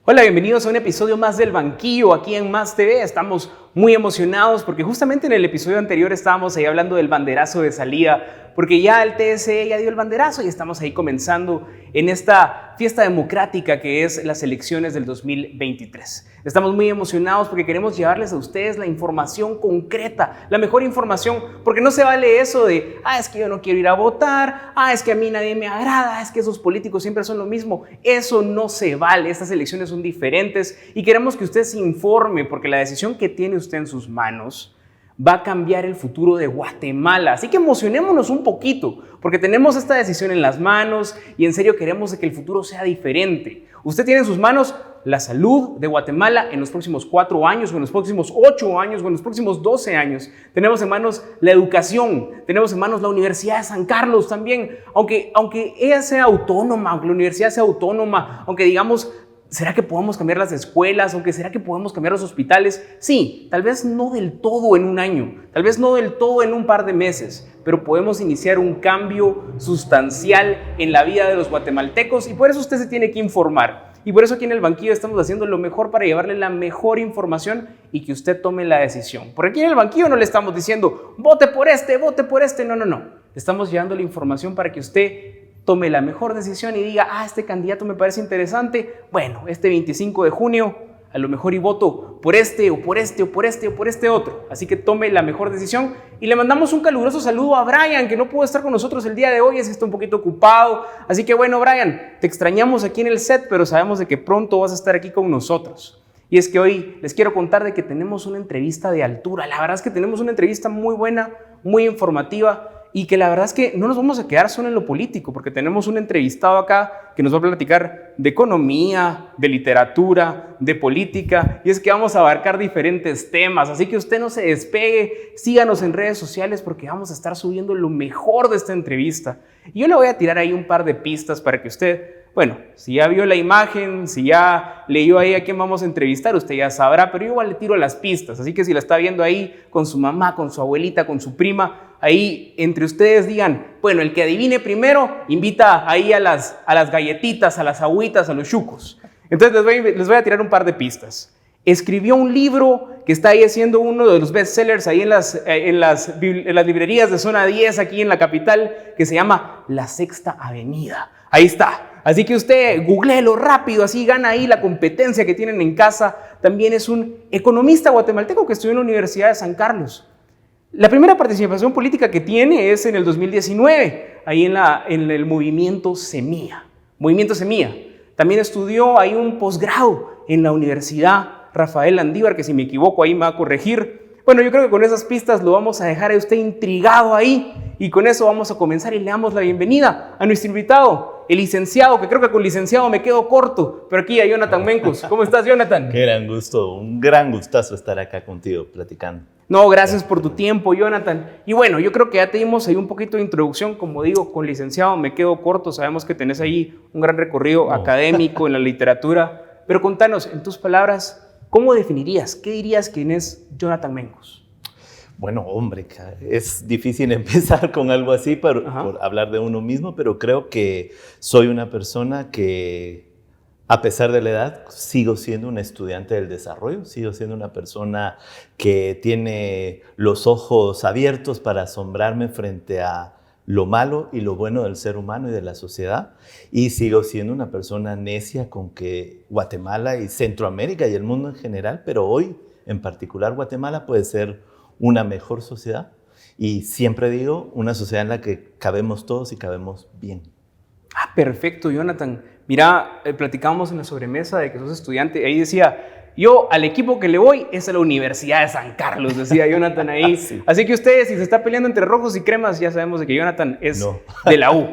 Hola, bienvenidos a un episodio más del Banquillo aquí en Más TV. Estamos muy emocionados porque justamente en el episodio anterior estábamos ahí hablando del banderazo de salida, porque ya el TSE ya dio el banderazo y estamos ahí comenzando en esta fiesta democrática que es las elecciones del 2023. Estamos muy emocionados porque queremos llevarles a ustedes la información concreta, la mejor información, porque no se vale eso de, es que yo no quiero ir a votar, es que a mí nadie me agrada, es que esos políticos siempre son lo mismo. Eso no se vale, estas elecciones son diferentes y queremos que usted se informe porque la decisión que tiene usted en sus manos va a cambiar el futuro de Guatemala. Así que emocionémonos un poquito, porque tenemos esta decisión en las manos y en serio queremos que el futuro sea diferente. Usted tiene en sus manos la salud de Guatemala en los próximos 4 años, o en los próximos 8 años, o en los próximos 12 años. Tenemos en manos la educación, tenemos en manos la Universidad de San Carlos también. Aunque ella sea autónoma, aunque la universidad sea autónoma, aunque digamos, ¿será que podemos cambiar las escuelas? Aunque ¿será que podemos cambiar los hospitales? Sí, tal vez no del todo en un año, tal vez no del todo en un par de meses, pero podemos iniciar un cambio sustancial en la vida de los guatemaltecos y por eso usted se tiene que informar. Y por eso aquí en el Banquillo estamos haciendo lo mejor para llevarle la mejor información y que usted tome la decisión. Porque aquí en el Banquillo no le estamos diciendo, vote por este, no. Le estamos llevando la información para que usted tome la mejor decisión y diga, este candidato me parece interesante, bueno, este 25 de junio a lo mejor y voto por este o por este o por este o por este otro. Así que tome la mejor decisión y le mandamos un caluroso saludo a Brian, que no pudo estar con nosotros el día de hoy, es que está un poquito ocupado. Así que bueno, Brian, te extrañamos aquí en el set, pero sabemos de que pronto vas a estar aquí con nosotros. Y es que hoy les quiero contar de que tenemos una entrevista de altura. La verdad es que tenemos una entrevista muy buena, muy informativa, y que la verdad es que no nos vamos a quedar solo en lo político, porque tenemos un entrevistado acá que nos va a platicar de economía, de literatura, de política, y es que vamos a abarcar diferentes temas. Así que usted no se despegue, síganos en redes sociales porque vamos a estar subiendo lo mejor de esta entrevista. Y yo le voy a tirar ahí un par de pistas para que usted, bueno, si ya vio la imagen, si ya leyó ahí a quién vamos a entrevistar, usted ya sabrá, pero yo igual le tiro las pistas. Así que si la está viendo ahí con su mamá, con su abuelita, con su prima, ahí entre ustedes digan, bueno, el que adivine primero invita ahí a las galletitas, a las agüitas, a los chucos. Entonces les voy a tirar un par de pistas. Escribió un libro que está ahí siendo uno de los bestsellers ahí en las librerías de Zona 10 aquí en la capital, que se llama La Sexta Avenida. Ahí está. Así que usted googleelo rápido, así gana ahí la competencia que tienen en casa. También es un economista guatemalteco que estudió en la Universidad de San Carlos. La primera participación política que tiene es en el 2019, ahí en el movimiento Semilla. También estudió ahí un posgrado en la Universidad Rafael Landívar, que si me equivoco ahí me va a corregir. Bueno, yo creo que con esas pistas lo vamos a dejar a usted intrigado ahí y con eso vamos a comenzar y le damos la bienvenida a nuestro invitado, el licenciado, que creo que con licenciado me quedo corto, pero aquí a Jonathan Mencos. ¿Cómo estás, Jonathan? Qué gran gusto, un gran gustazo estar acá contigo platicando. No, gracias por tu tiempo, Jonathan. Y bueno, yo creo que ya te dimos ahí un poquito de introducción, como digo, con licenciado me quedo corto, sabemos que tenés ahí un gran recorrido académico en la literatura, pero contanos, en tus palabras, ¿cómo definirías, qué dirías quién es Jonathan Mencos? Bueno, hombre, es difícil empezar con algo así por hablar de uno mismo, pero creo que soy una persona que, a pesar de la edad, sigo siendo un estudiante del desarrollo, sigo siendo una persona que tiene los ojos abiertos para asombrarme frente a lo malo y lo bueno del ser humano y de la sociedad, y sigo siendo una persona necia con que Guatemala y Centroamérica y el mundo en general, pero hoy en particular Guatemala puede ser una mejor sociedad, y siempre digo, una sociedad en la que cabemos todos y cabemos bien. Perfecto, Jonathan. Mira, platicábamos en la sobremesa de que sos estudiante, ahí decía, yo al equipo que le voy es a la Universidad de San Carlos, decía Jonathan ahí. Sí. Así que ustedes, si se está peleando entre rojos y cremas, ya sabemos de que Jonathan es de la U.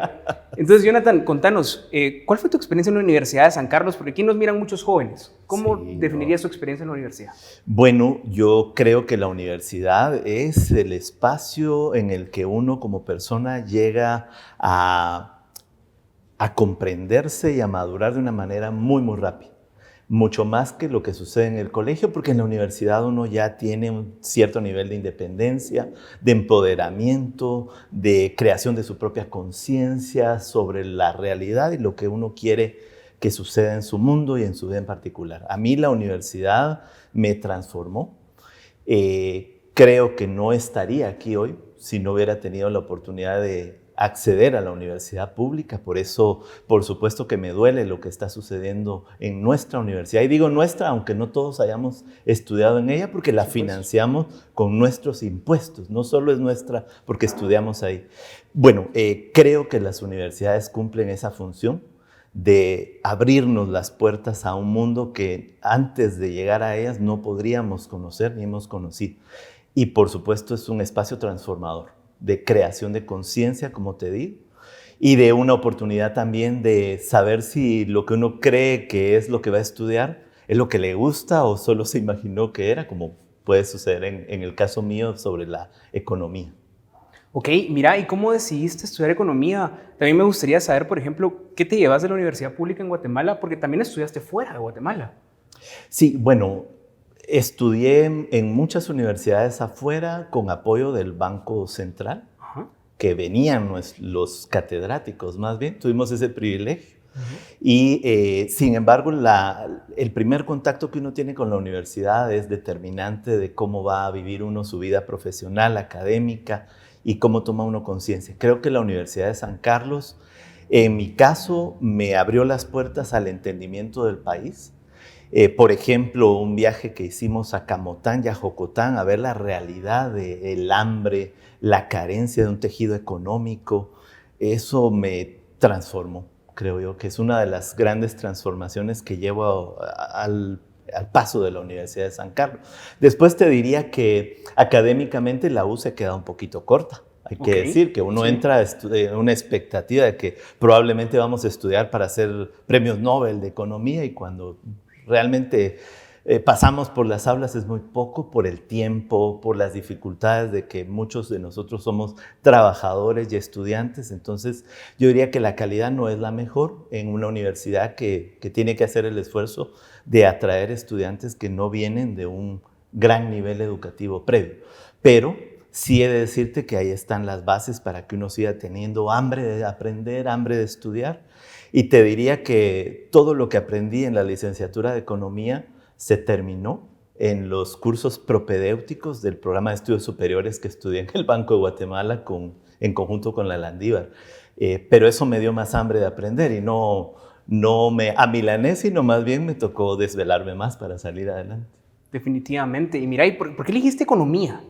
Entonces, Jonathan, contanos, ¿cuál fue tu experiencia en la Universidad de San Carlos? Porque aquí nos miran muchos jóvenes. ¿Cómo definirías tu experiencia en la universidad? Bueno, yo creo que la universidad es el espacio en el que uno como persona llega a comprenderse y a madurar de una manera muy, muy rápida. Mucho más que lo que sucede en el colegio, porque en la universidad uno ya tiene un cierto nivel de independencia, de empoderamiento, de creación de su propia conciencia sobre la realidad y lo que uno quiere que suceda en su mundo y en su vida en particular. A mí la universidad me transformó. Creo que no estaría aquí hoy si no hubiera tenido la oportunidad de acceder a la universidad pública. Por eso, por supuesto que me duele lo que está sucediendo en nuestra universidad. Y digo nuestra, aunque no todos hayamos estudiado en ella, porque la financiamos con nuestros impuestos. No solo es nuestra porque estudiamos ahí. Bueno, creo que las universidades cumplen esa función de abrirnos las puertas a un mundo que antes de llegar a ellas no podríamos conocer ni hemos conocido. Y por supuesto es un espacio transformador, de creación de conciencia, como te digo, y de una oportunidad también de saber si lo que uno cree que es lo que va a estudiar es lo que le gusta o solo se imaginó que era, como puede suceder en el caso mío sobre la economía. Ok, mira, ¿y cómo decidiste estudiar economía? También me gustaría saber, por ejemplo, ¿qué te llevas de la universidad pública en Guatemala? Porque también estudiaste fuera de Guatemala. Sí, bueno, estudié en muchas universidades afuera con apoyo del Banco Central, que venían los catedráticos más bien, tuvimos ese privilegio. Y sin embargo, el primer contacto que uno tiene con la universidad es determinante de cómo va a vivir uno su vida profesional, académica y cómo toma uno conciencia. Creo que la Universidad de San Carlos, en mi caso, me abrió las puertas al entendimiento del país. Por ejemplo, un viaje que hicimos a Camotán y a Jocotán a ver la realidad del hambre, la carencia de un tejido económico, eso me transformó, creo yo, que es una de las grandes transformaciones que llevo al paso de la Universidad de San Carlos. Después te diría que académicamente la U se queda un poquito corta. Hay que decir que uno entra a una expectativa de que probablemente vamos a estudiar para hacer premios Nobel de Economía y cuando realmente pasamos por las aulas es muy poco por el tiempo, por las dificultades de que muchos de nosotros somos trabajadores y estudiantes. Entonces yo diría que la calidad no es la mejor en una universidad que tiene que hacer el esfuerzo de atraer estudiantes que no vienen de un gran nivel educativo previo. Pero sí he de decirte que ahí están las bases para que uno siga teniendo hambre de aprender, hambre de estudiar. Y te diría que todo lo que aprendí en la licenciatura de Economía se terminó en los cursos propedéuticos del programa de estudios superiores que estudié en el Banco de Guatemala en conjunto con la Landívar. Pero eso me dio más hambre de aprender y no me amilané, sino más bien me tocó desvelarme más para salir adelante. Definitivamente. Y mira, ¿y por qué elegiste economía?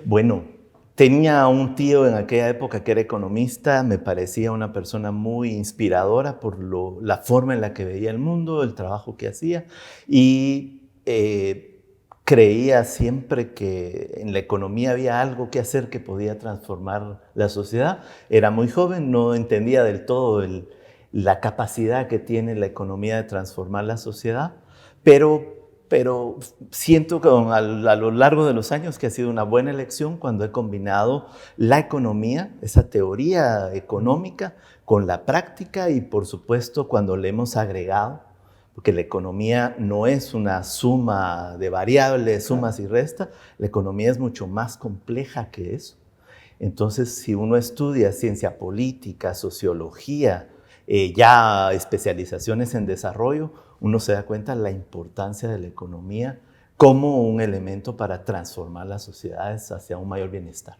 Bueno, tenía un tío en aquella época que era economista, me parecía una persona muy inspiradora por la forma en la que veía el mundo, el trabajo que hacía y creía siempre que en la economía había algo que hacer que podía transformar la sociedad. Era muy joven, no entendía del todo la capacidad que tiene la economía de transformar la sociedad, pero siento que a lo largo de los años que ha sido una buena elección cuando he combinado la economía, esa teoría económica, con la práctica y por supuesto cuando le hemos agregado, porque la economía no es una suma de variables, sumas y restas, la economía es mucho más compleja que eso. Entonces, si uno estudia ciencia política, sociología, ya especializaciones en desarrollo, uno se da cuenta de la importancia de la economía como un elemento para transformar las sociedades hacia un mayor bienestar.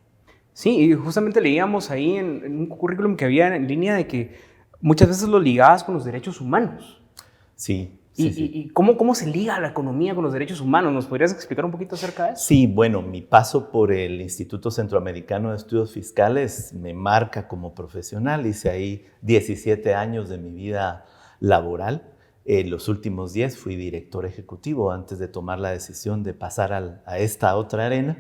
Sí, y justamente leíamos ahí en un currículum que había en línea de que muchas veces lo ligabas con los derechos humanos. Sí. ¿Y cómo se liga la economía con los derechos humanos? ¿Nos podrías explicar un poquito acerca de eso? Sí, bueno, mi paso por el Instituto Centroamericano de Estudios Fiscales me marca como profesional. Hice ahí 17 años de mi vida laboral. Los últimos 10 fui director ejecutivo antes de tomar la decisión de pasar a esta otra arena.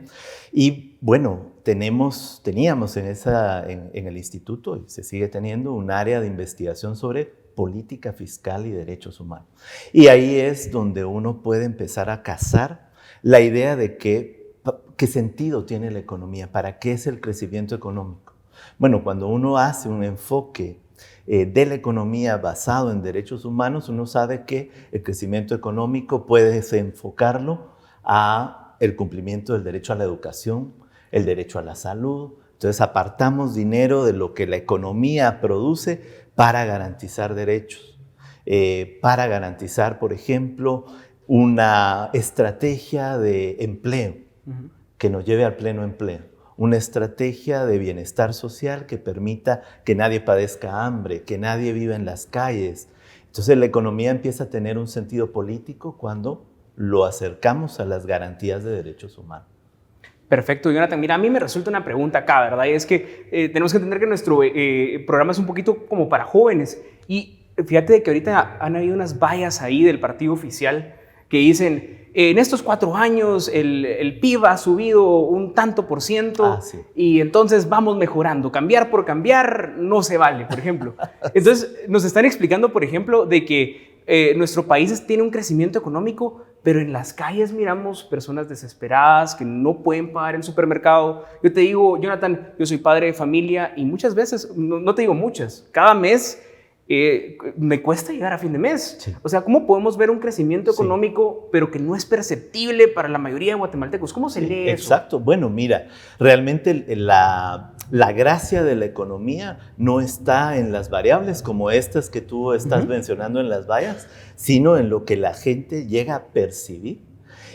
Y bueno, teníamos en el instituto, y se sigue teniendo, un área de investigación sobre política fiscal y derechos humanos. Y ahí es donde uno puede empezar a cazar la idea de qué sentido tiene la economía, para qué es el crecimiento económico. Bueno, cuando uno hace un enfoque de la economía basado en derechos humanos, uno sabe que el crecimiento económico puedes enfocarlo a el cumplimiento del derecho a la educación, el derecho a la salud. Entonces apartamos dinero de lo que la economía produce para garantizar derechos. para garantizar, por ejemplo, una estrategia de empleo que nos lleve al pleno empleo, una estrategia de bienestar social que permita que nadie padezca hambre, que nadie viva en las calles. Entonces la economía empieza a tener un sentido político cuando lo acercamos a las garantías de derechos humanos. Perfecto, Jonathan. Mira, a mí me resulta una pregunta acá, ¿verdad? Y es que tenemos que entender que nuestro programa es un poquito como para jóvenes. Y fíjate que ahorita han habido unas vallas ahí del partido oficial que dicen, en estos 4 años el PIB ha subido un tanto % Sí. y entonces vamos mejorando. Cambiar por cambiar no se vale, por ejemplo. Entonces nos están explicando, por ejemplo, de que nuestro país tiene un crecimiento económico, pero en las calles miramos personas desesperadas que no pueden pagar el supermercado. Yo te digo, Jonathan, yo soy padre de familia y muchas veces, no te digo muchas, cada mes me cuesta llegar a fin de mes. Sí. O sea, ¿cómo podemos ver un crecimiento económico, pero que no es perceptible para la mayoría de guatemaltecos? ¿Cómo se lee eso? Exacto. Bueno, mira, realmente la gracia de la economía no está en las variables como estas que tú estás mencionando en las vallas, sino en lo que la gente llega a percibir.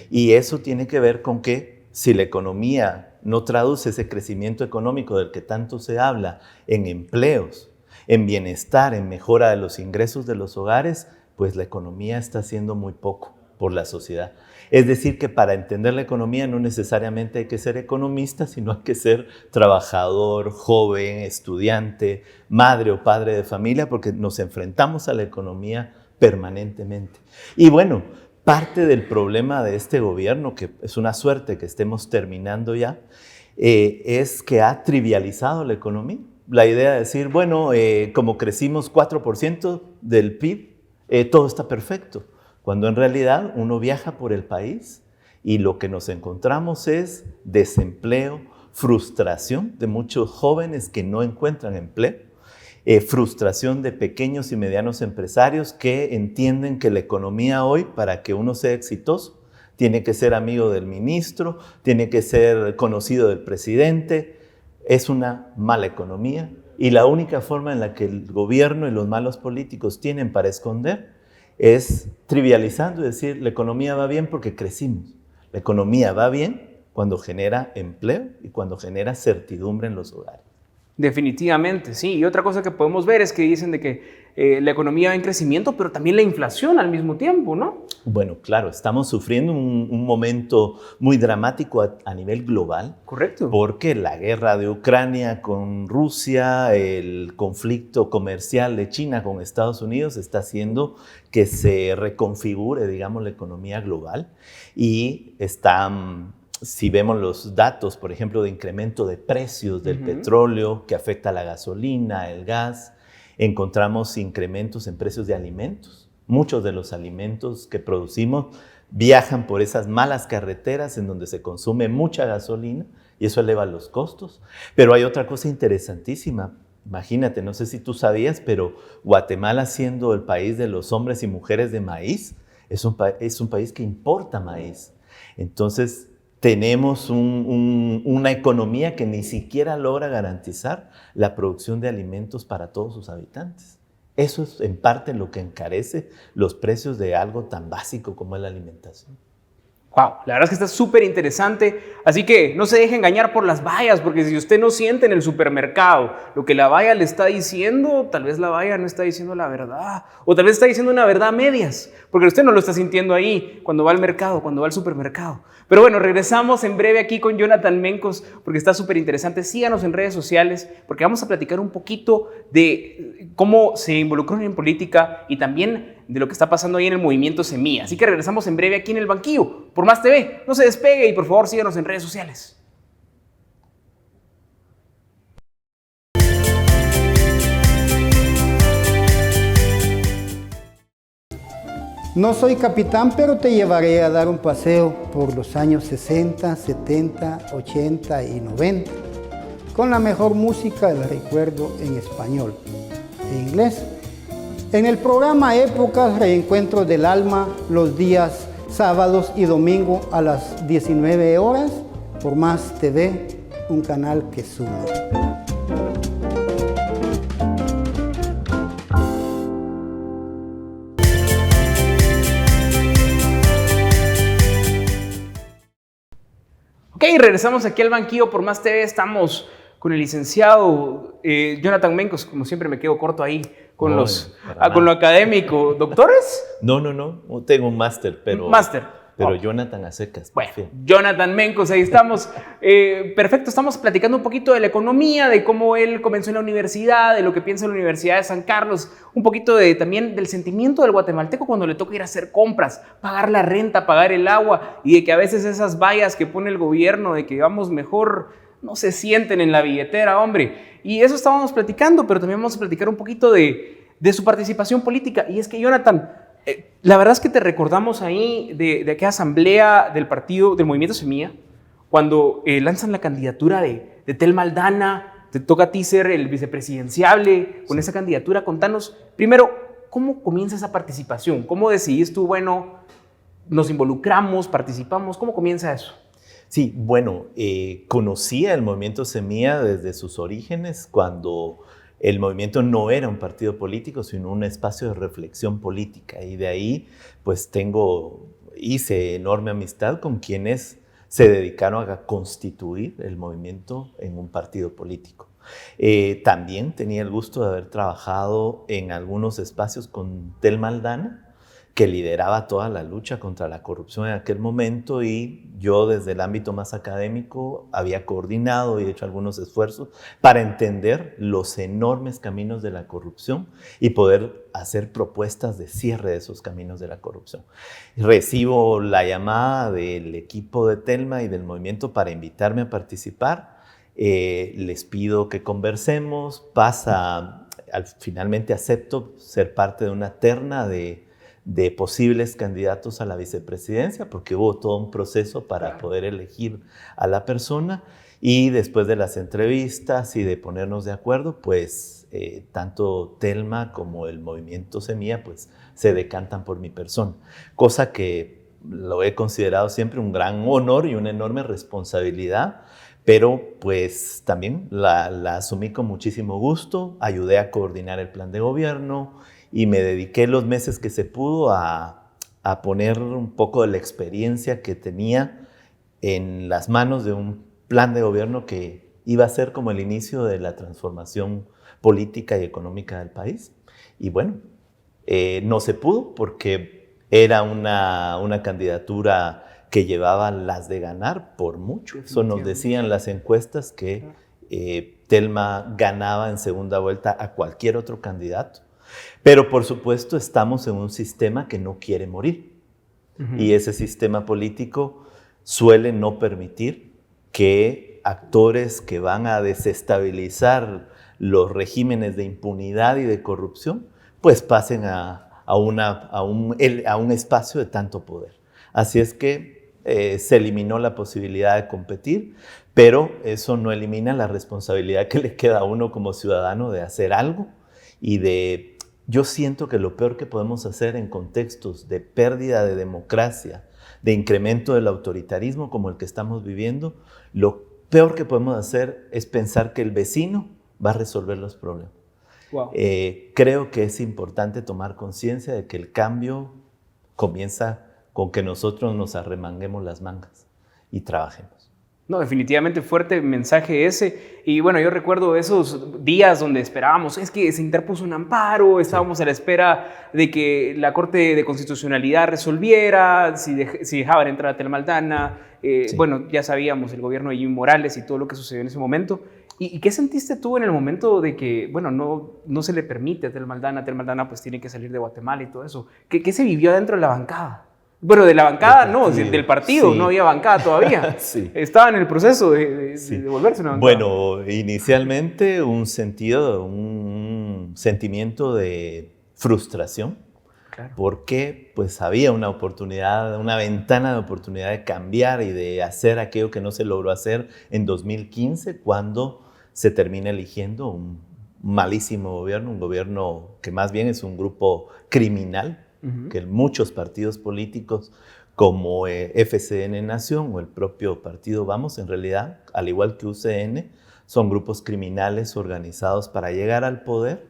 Y eso tiene que ver con que si la economía no traduce ese crecimiento económico del que tanto se habla en empleos, en bienestar, en mejora de los ingresos de los hogares, pues la economía está haciendo muy poco por la sociedad. Es decir, que para entender la economía no necesariamente hay que ser economista, sino hay que ser trabajador, joven, estudiante, madre o padre de familia, porque nos enfrentamos a la economía permanentemente. Y bueno, parte del problema de este gobierno, que es una suerte que estemos terminando ya, es que ha trivializado la economía. La idea de decir, bueno, como crecimos 4% del PIB, todo está perfecto. Cuando en realidad uno viaja por el país y lo que nos encontramos es desempleo, frustración de muchos jóvenes que no encuentran empleo, frustración de pequeños y medianos empresarios que entienden que la economía hoy, para que uno sea exitoso, tiene que ser amigo del ministro, tiene que ser conocido del presidente. Es una mala economía y la única forma en la que el gobierno y los malos políticos tienen para esconder es trivializando y decir la economía va bien porque crecimos. La economía va bien cuando genera empleo y cuando genera certidumbre en los hogares. Definitivamente, sí. Y otra cosa que podemos ver es que dicen de que la economía va en crecimiento, pero también la inflación al mismo tiempo, ¿no? Bueno, claro, estamos sufriendo un momento muy dramático a nivel global. Correcto. Porque la guerra de Ucrania con Rusia, el conflicto comercial de China con Estados Unidos está haciendo que se reconfigure, digamos, la economía global. Y si vemos los datos, por ejemplo, de incremento de precios del petróleo que afecta a la gasolina, el gas, encontramos incrementos en precios de alimentos. Muchos de los alimentos que producimos viajan por esas malas carreteras en donde se consume mucha gasolina y eso eleva los costos. Pero hay otra cosa interesantísima. Imagínate, no sé si tú sabías, pero Guatemala, siendo el país de los hombres y mujeres de maíz, es un país que importa maíz. Entonces, tenemos una economía que ni siquiera logra garantizar la producción de alimentos para todos sus habitantes. Eso es en parte lo que encarece los precios de algo tan básico como es la alimentación. Wow, la verdad es que está súper interesante, así que no se deje engañar por las vallas, porque si usted no siente en el supermercado lo que la valla le está diciendo, tal vez la valla no está diciendo la verdad, o tal vez está diciendo una verdad a medias, porque usted no lo está sintiendo ahí cuando va al mercado, cuando va al supermercado. Pero bueno, regresamos en breve aquí con Jonathan Mencos, porque está súper interesante. Síganos en redes sociales, porque vamos a platicar un poquito de cómo se involucró en política y también de lo que está pasando ahí en el movimiento Semilla. Así que regresamos en breve aquí en El Banquillo, por Más TV. No se despegue y por favor síganos en redes sociales. No soy capitán, pero te llevaré a dar un paseo por los años 60, 70, 80 y 90, con la mejor música del recuerdo en español e inglés. En el programa Épocas, Reencuentros del Alma, los días sábados y domingo a las 19 horas, por Más TV, un canal que suma. regresamos aquí al banquillo por Más TV. Estamos con el licenciado Jonathan Mencos. Como siempre me quedo corto ahí con, con lo académico. ¿Doctores? No, tengo un máster, pero... Pero Jonathan a secas. Bueno, Jonathan Mencos, ahí estamos. Perfecto, estamos platicando un poquito de la economía, de cómo él comenzó en la universidad, de lo que piensa en la Universidad de San Carlos, un poquito también del sentimiento del guatemalteco cuando le toca ir a hacer compras, pagar la renta, pagar el agua, y de que a veces esas vallas que pone el gobierno de que vamos mejor no se sienten en la billetera, hombre. Y eso estábamos platicando, pero también vamos a platicar un poquito de su participación política. Y es que, Jonathan, la verdad es que te recordamos ahí de aquella asamblea del partido, del Movimiento Semilla, cuando lanzan la candidatura de Telma Aldana. Te toca a ti ser el vicepresidenciable con esa candidatura. Contanos, primero, ¿cómo comienza esa participación? ¿Cómo decidís tú, bueno, nos involucramos, participamos? ¿Cómo comienza eso? Sí, bueno, conocía el Movimiento Semilla desde sus orígenes, cuando el movimiento no era un partido político, sino un espacio de reflexión política. Y de ahí, pues hice enorme amistad con quienes se dedicaron a constituir el movimiento en un partido político. También tenía el gusto de haber trabajado en algunos espacios con Telma Aldana, que lideraba toda la lucha contra la corrupción en aquel momento, y yo desde el ámbito más académico había coordinado y hecho algunos esfuerzos para entender los enormes caminos de la corrupción y poder hacer propuestas de cierre de esos caminos de la corrupción. Recibo la llamada del equipo de Telma y del movimiento para invitarme a participar. Les pido que conversemos, finalmente acepto ser parte de una terna de posibles candidatos a la vicepresidencia, porque hubo todo un proceso para poder elegir a la persona, y después de las entrevistas y de ponernos de acuerdo, pues tanto Telma como el Movimiento Semilla pues se decantan por mi persona, cosa que lo he considerado siempre un gran honor y una enorme responsabilidad, pero pues también la asumí con muchísimo gusto. Ayudé a coordinar el plan de gobierno y me dediqué los meses que se pudo a poner un poco de la experiencia que tenía en las manos de un plan de gobierno que iba a ser como el inicio de la transformación política y económica del país. Y bueno, no se pudo porque era una candidatura que llevaba las de ganar por mucho. Eso nos decían las encuestas, que Telma ganaba en segunda vuelta a cualquier otro candidato. Pero por supuesto estamos en un sistema que no quiere morir. Y ese sistema político suele no permitir que actores que van a desestabilizar los regímenes de impunidad y de corrupción pues pasen a un espacio de tanto poder. Así es que se eliminó la posibilidad de competir, pero eso no elimina la responsabilidad que le queda a uno como ciudadano de hacer algo. Y yo siento que lo peor que podemos hacer en contextos de pérdida de democracia, de incremento del autoritarismo como el que estamos viviendo, lo peor que podemos hacer es pensar que el vecino va a resolver los problemas. Wow. Creo que es importante tomar conciencia de que el cambio comienza con que nosotros nos arremanguemos las mangas y trabajemos. No, definitivamente fuerte mensaje ese. Y bueno, yo recuerdo esos días donde esperábamos, es que se interpuso un amparo, estábamos a la espera de que la Corte de Constitucionalidad resolviera, si dejaban entrar a Telma Aldana. Bueno, ya sabíamos el gobierno de Jimmy Morales y todo lo que sucedió en ese momento. ¿Y qué sentiste tú en el momento de que, bueno, no se le permite a Telma Aldana pues tiene que salir de Guatemala y todo eso? ¿Qué se vivió dentro de la bancada? Bueno, de la bancada no, del partido, sí. No había bancada todavía. Sí. Estaba en el proceso de volverse una bancada. Bueno, inicialmente un sentimiento de frustración, claro. Porque pues había una oportunidad, una ventana de oportunidad de cambiar y de hacer aquello que no se logró hacer en 2015, cuando se termina eligiendo un malísimo gobierno, un gobierno que más bien es un grupo criminal, que muchos partidos políticos como FCN Nación o el propio partido Vamos, en realidad, al igual que UCN, son grupos criminales organizados para llegar al poder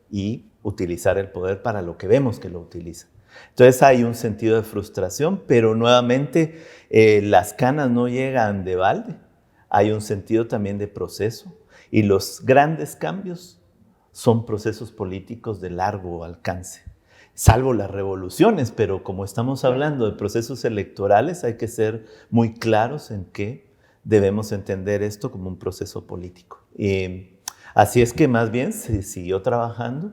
y utilizar el poder para lo que vemos que lo utilizan. Entonces hay un sentido de frustración, pero nuevamente las canas no llegan de balde. Hay un sentido también de proceso y los grandes cambios son procesos políticos de largo alcance, salvo las revoluciones, pero como estamos hablando de procesos electorales, hay que ser muy claros en que debemos entender esto como un proceso político. Así es que más bien se siguió trabajando,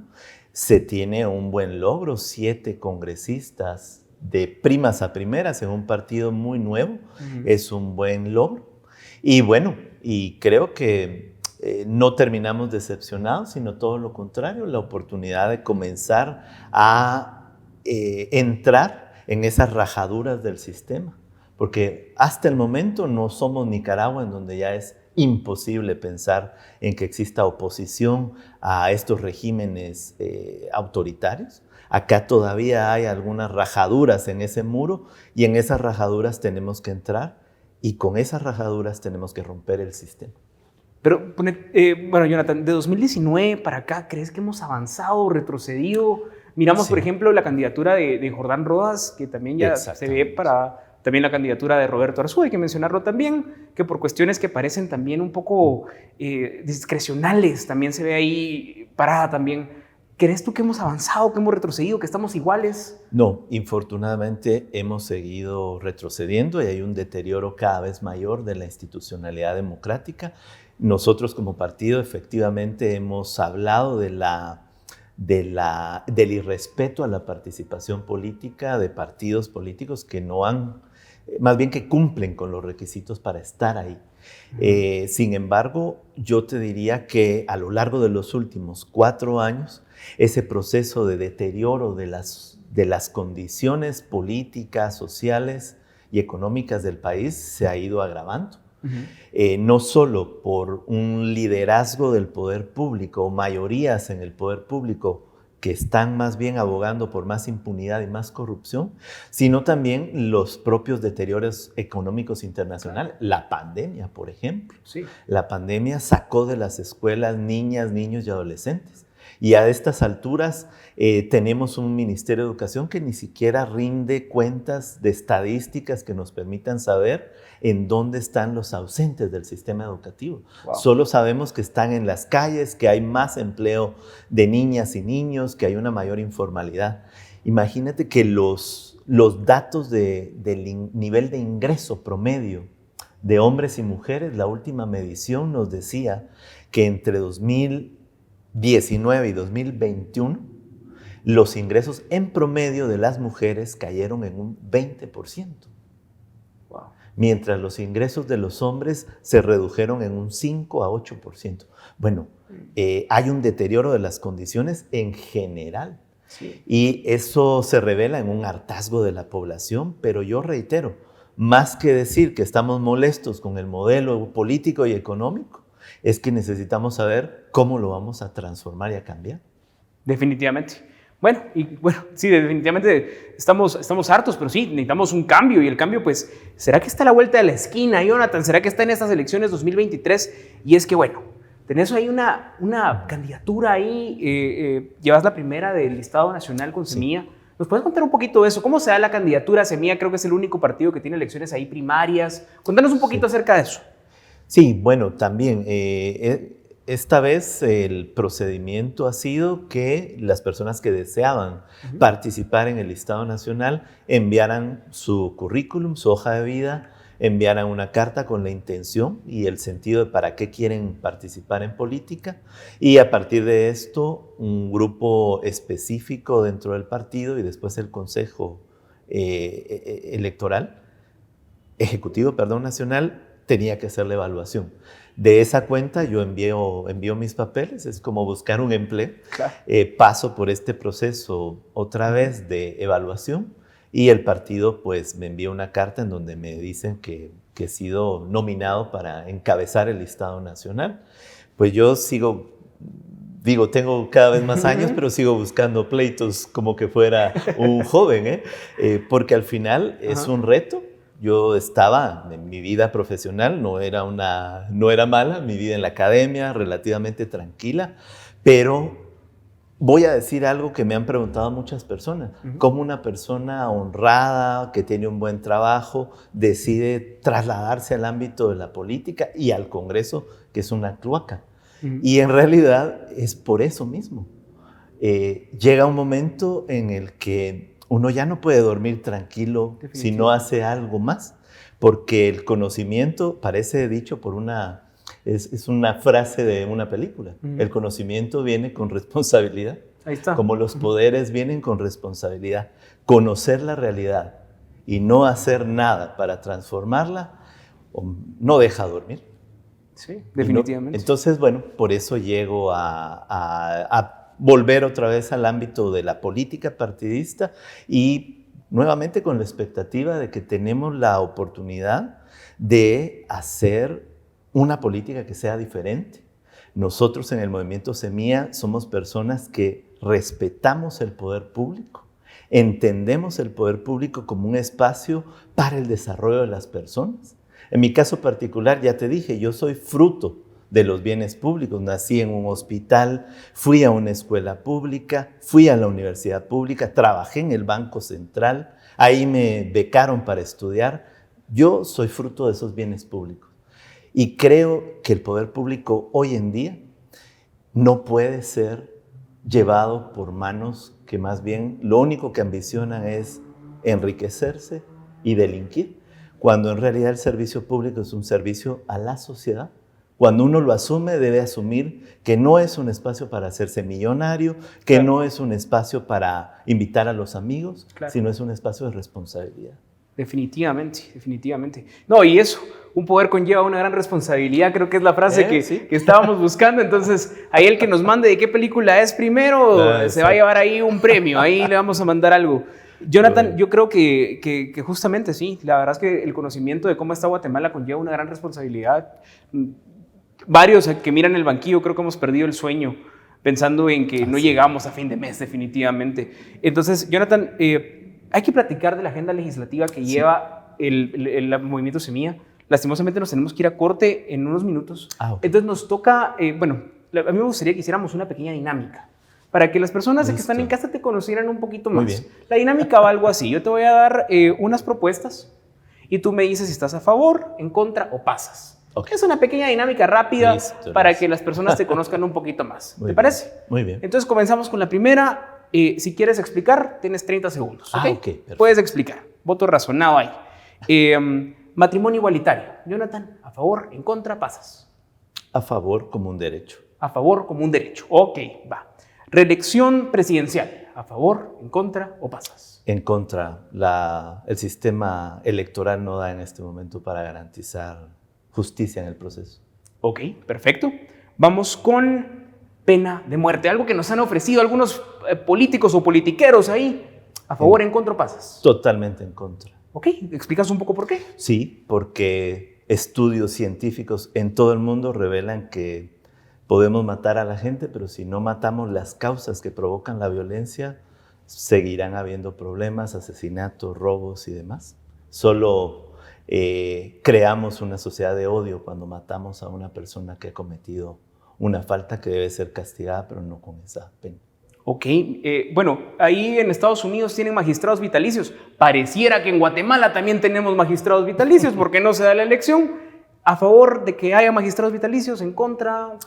se tiene un buen logro, 7 congresistas de primas a primeras en un partido muy nuevo, es un buen logro. Y bueno, y creo que no terminamos decepcionados, sino todo lo contrario, la oportunidad de comenzar a entrar en esas rajaduras del sistema. Porque hasta el momento no somos Nicaragua, en donde ya es imposible pensar en que exista oposición a estos regímenes autoritarios. Acá todavía hay algunas rajaduras en ese muro y en esas rajaduras tenemos que entrar y con esas rajaduras tenemos que romper el sistema. Pero, bueno, Jonathan, de 2019 para acá, ¿crees que hemos avanzado o retrocedido? Miramos, por ejemplo, la candidatura de Jordán Rodas, que también ya se ve para también la candidatura de Roberto Arzú, hay que mencionarlo también, que por cuestiones que parecen también un poco discrecionales, también se ve ahí parada también. ¿Crees tú que hemos avanzado, que hemos retrocedido, que estamos iguales? No, infortunadamente hemos seguido retrocediendo y hay un deterioro cada vez mayor de la institucionalidad democrática. Nosotros como partido efectivamente hemos hablado del irrespeto a la participación política de partidos políticos que no han, más bien que cumplen con los requisitos para estar ahí. Sin embargo, yo te diría que a lo largo de los últimos 4 años, ese proceso de deterioro de las condiciones políticas, sociales y económicas del país se ha ido agravando. No solo por un liderazgo del poder público o mayorías en el poder público que están más bien abogando por más impunidad y más corrupción, sino también los propios deterioros económicos internacionales. La pandemia, por ejemplo. Sí. La pandemia sacó de las escuelas niñas, niños y adolescentes. Y a estas alturas tenemos un Ministerio de Educación que ni siquiera rinde cuentas de estadísticas que nos permitan saber en dónde están los ausentes del sistema educativo. Wow. Solo sabemos que están en las calles, que hay más empleo de niñas y niños, que hay una mayor informalidad. Imagínate que los datos del nivel de ingreso promedio de hombres y mujeres, la última medición nos decía que entre 2019 y 2021, los ingresos en promedio de las mujeres cayeron en un 20%. Wow. Mientras los ingresos de los hombres se redujeron en un 5 a 8%. Bueno, hay un deterioro de las condiciones en general. Sí. Y eso se revela en un hartazgo de la población, pero yo reitero, más que decir que estamos molestos con el modelo político y económico, es que necesitamos saber cómo lo vamos a transformar y a cambiar. Definitivamente. Bueno, sí, definitivamente estamos hartos, pero sí, necesitamos un cambio. Y el cambio, pues, ¿será que está a la vuelta de la esquina, Jonathan? ¿Será que está en estas elecciones 2023? Y es que, bueno, tenés ahí una candidatura ahí, llevas la primera del listado nacional con Semilla. Sí. ¿Nos puedes contar un poquito de eso? ¿Cómo se da la candidatura? Semilla creo que es el único partido que tiene elecciones ahí primarias. Contanos un poquito acerca de eso. Sí, bueno, también esta vez el procedimiento ha sido que las personas que deseaban participar en el listado nacional enviaran su currículum, su hoja de vida, enviaran una carta con la intención y el sentido de para qué quieren participar en política, y a partir de esto un grupo específico dentro del partido y después el Consejo Ejecutivo nacional tenía que hacer la evaluación. De esa cuenta yo envío mis papeles, es como buscar un empleo. Claro. Paso por este proceso otra vez de evaluación y el partido pues me envía una carta en donde me dicen que he sido nominado para encabezar el listado nacional. Pues yo tengo cada vez más años, pero sigo buscando pleitos como que fuera un joven, porque al final es un reto. Yo estaba en mi vida profesional, no era mala, mi vida en la academia relativamente tranquila, pero voy a decir algo que me han preguntado muchas personas. ¿Cómo una persona honrada, que tiene un buen trabajo, decide trasladarse al ámbito de la política y al Congreso, que es una cloaca? Y en realidad es por eso mismo. Llega un momento en el que uno ya no puede dormir tranquilo si no hace algo más, porque el conocimiento, parece dicho por es una frase de una película. El conocimiento viene con responsabilidad. Ahí está. Como los poderes vienen con responsabilidad. Conocer la realidad y no hacer nada para transformarla no deja dormir. Sí, definitivamente. Entonces, bueno, por eso llego a volver otra vez al ámbito de la política partidista y nuevamente con la expectativa de que tenemos la oportunidad de hacer una política que sea diferente. Nosotros en el Movimiento Semilla somos personas que respetamos el poder público, entendemos el poder público como un espacio para el desarrollo de las personas. En mi caso particular, ya te dije, yo soy fruto de los bienes públicos. Nací en un hospital, fui a una escuela pública, fui a la universidad pública, trabajé en el Banco Central, ahí me becaron para estudiar. Yo soy fruto de esos bienes públicos. Y creo que el poder público hoy en día no puede ser llevado por manos que más bien lo único que ambicionan es enriquecerse y delinquir, cuando en realidad el servicio público es un servicio a la sociedad. Cuando uno lo asume, debe asumir que no es un espacio para hacerse millonario, que no es un espacio para invitar a los amigos, sino es un espacio de responsabilidad. Definitivamente, definitivamente. No, y eso, un poder conlleva una gran responsabilidad, creo que es la frase que estábamos buscando. Entonces, ahí el que nos mande de qué película es primero, se va a llevar ahí un premio, ahí le vamos a mandar algo. Jonathan, yo creo que justamente sí, la verdad es que el conocimiento de cómo está Guatemala conlleva una gran responsabilidad. Varios que miran el banquillo creo que hemos perdido el sueño pensando en que no llegamos a fin de mes definitivamente. Entonces, Jonathan, hay que platicar de la agenda legislativa que lleva el Movimiento Semilla. Lastimosamente nos tenemos que ir a corte en unos minutos. Entonces nos toca, a mí me gustaría que hiciéramos una pequeña dinámica para que las personas que están en casa te conocieran un poquito más. Muy bien. La dinámica va algo así. Yo te voy a dar unas propuestas y tú me dices si estás a favor, en contra o pasas. Es una pequeña dinámica rápida para que las personas te conozcan un poquito más. ¿Te parece? Muy bien. Entonces comenzamos con la primera. Si quieres explicar, tienes 30 segundos. Perfecto. Puedes explicar. Voto razonado ahí. Matrimonio igualitario. Jonathan, ¿a favor, en contra, pasas? A favor como un derecho. A favor como un derecho. Ok, va. Reelección presidencial. ¿A favor, en contra o pasas? En contra. El sistema electoral no da en este momento para garantizar justicia en el proceso. Ok, perfecto. Vamos con pena de muerte. Algo que nos han ofrecido algunos políticos o politiqueros ahí. ¿A favor, en contra o pasas? Totalmente en contra. Ok, ¿explicas un poco por qué? Sí, porque estudios científicos en todo el mundo revelan que podemos matar a la gente, pero si no matamos las causas que provocan la violencia, seguirán habiendo problemas, asesinatos, robos y demás. Solo creamos una sociedad de odio cuando matamos a una persona que ha cometido una falta que debe ser castigada, pero no con esa pena. Ok, ahí en Estados Unidos tienen magistrados vitalicios. Pareciera que en Guatemala también tenemos magistrados vitalicios porque no se da la elección. ¿A favor de que haya magistrados vitalicios? ¿En contra?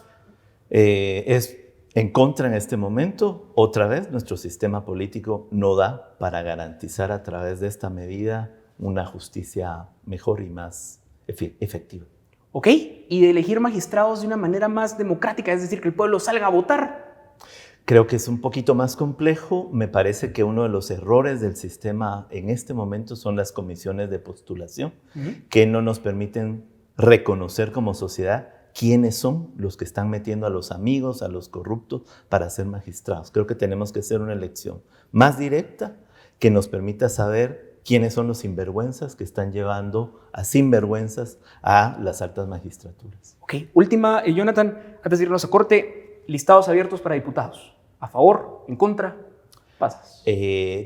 Es en contra en este momento. Otra vez, nuestro sistema político no da para garantizar a través de esta medida una justicia mejor y más efectiva. Ok, y de elegir magistrados de una manera más democrática, es decir, que el pueblo salga a votar. Creo que es un poquito más complejo. Me parece que uno de los errores del sistema en este momento son las comisiones de postulación, que no nos permiten reconocer como sociedad quiénes son los que están metiendo a los amigos, a los corruptos, para ser magistrados. Creo que tenemos que hacer una elección más directa que nos permita saber quiénes son los sinvergüenzas que están llevando a sinvergüenzas a las altas magistraturas. Ok, última, Jonathan, antes de irnos a corte, listados abiertos para diputados. ¿A favor? ¿En contra? ¿Pasas?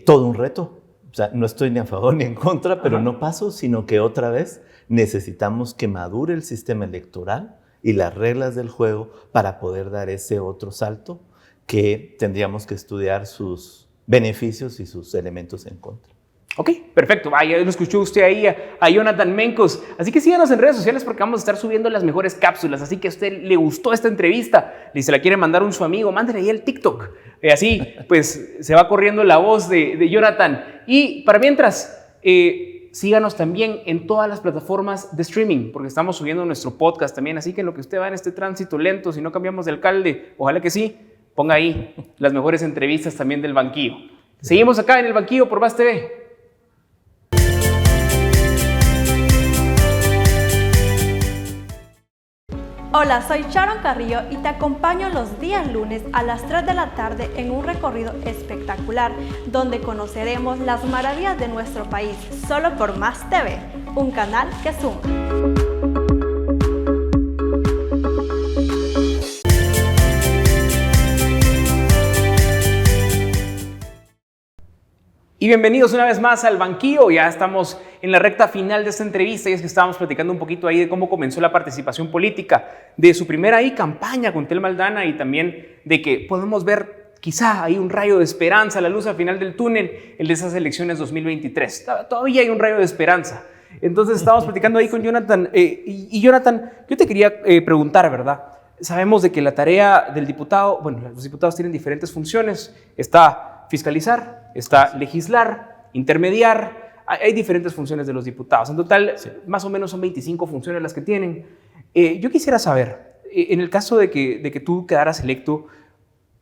Todo un reto. O sea, no estoy ni a favor ni en contra, pero no paso, sino que otra vez necesitamos que madure el sistema electoral y las reglas del juego para poder dar ese otro salto que tendríamos que estudiar sus beneficios y sus elementos en contra. Ok, perfecto. Ya lo escuchó usted ahí a Jonathan Mencos. Así que síganos en redes sociales porque vamos a estar subiendo las mejores cápsulas. Así que a usted le gustó esta entrevista y se la quiere mandar a su amigo, mándele ahí el TikTok. Así pues se va corriendo la voz de Jonathan. Y para mientras, síganos también en todas las plataformas de streaming porque estamos subiendo nuestro podcast también. Así que en lo que usted va en este tránsito lento, si no cambiamos de alcalde, ojalá que sí, ponga ahí las mejores entrevistas también del Banquillo. Seguimos acá en el Banquillo por VAZ TV. Hola, soy Sharon Carrillo y te acompaño los días lunes a las 3 de la tarde en un recorrido espectacular donde conoceremos las maravillas de nuestro país, solo por VAZ TV, un canal que suma. Y bienvenidos una vez más al Banquillo. Ya estamos en la recta final de esta entrevista y es que estábamos platicando un poquito ahí de cómo comenzó la participación política, de su primera campaña con Telma Aldana y también de que podemos ver quizá hay un rayo de esperanza, la luz al final del túnel, el de esas elecciones 2023. Todavía hay un rayo de esperanza. Entonces estábamos platicando ahí con Jonathan. Y Jonathan, yo te quería preguntar, ¿verdad? Sabemos de que la tarea del diputado, bueno, los diputados tienen diferentes funciones. Está fiscalizar, está legislar, intermediar. Hay diferentes funciones de los diputados. En total, más o menos son 25 funciones las que tienen. Yo quisiera saber, en el caso de que tú quedaras electo,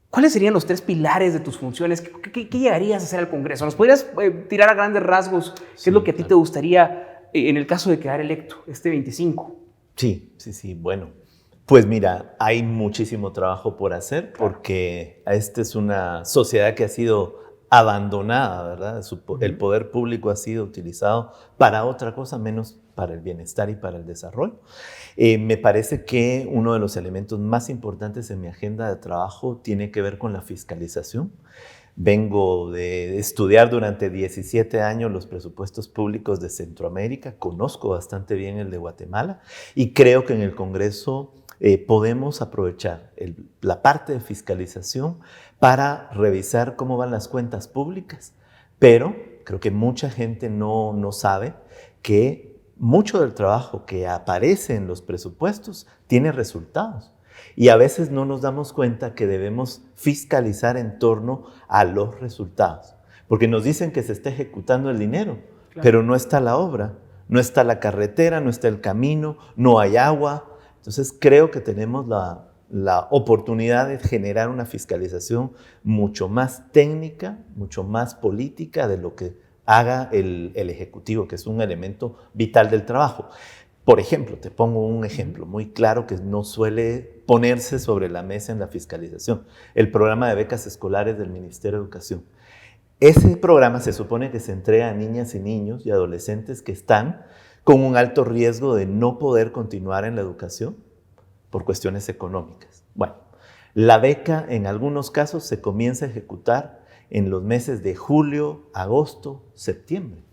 ¿cuáles serían los 3 pilares de tus funciones? ¿Qué llegarías a hacer al Congreso? ¿Nos podrías tirar a grandes rasgos qué es lo que a ti te gustaría en el caso de quedar electo este 25? Sí. Bueno, pues mira, hay muchísimo trabajo por hacer porque esta es una sociedad que ha sido abandonada, ¿verdad? El poder público ha sido utilizado para otra cosa menos para el bienestar y para el desarrollo. Me parece que uno de los elementos más importantes en mi agenda de trabajo tiene que ver con la fiscalización. Vengo de estudiar durante 17 años los presupuestos públicos de Centroamérica, conozco bastante bien el de Guatemala y creo que en el Congreso podemos aprovechar la parte de fiscalización para revisar cómo van las cuentas públicas, pero creo que mucha gente no sabe que mucho del trabajo que aparece en los presupuestos tiene resultados. Y a veces no nos damos cuenta que debemos fiscalizar en torno a los resultados. Porque nos dicen que se está ejecutando el dinero, claro, pero no está la obra, no está la carretera, no está el camino, no hay agua. Entonces creo que tenemos la oportunidad de generar una fiscalización mucho más técnica, mucho más política de lo que haga el Ejecutivo, que es un elemento vital del trabajo. Por ejemplo, te pongo un ejemplo muy claro que no suele ponerse sobre la mesa en la fiscalización. El programa de becas escolares del Ministerio de Educación. Ese programa se supone que se entrega a niñas y niños y adolescentes que están con un alto riesgo de no poder continuar en la educación por cuestiones económicas. Bueno, la beca en algunos casos se comienza a ejecutar en los meses de julio, agosto, septiembre.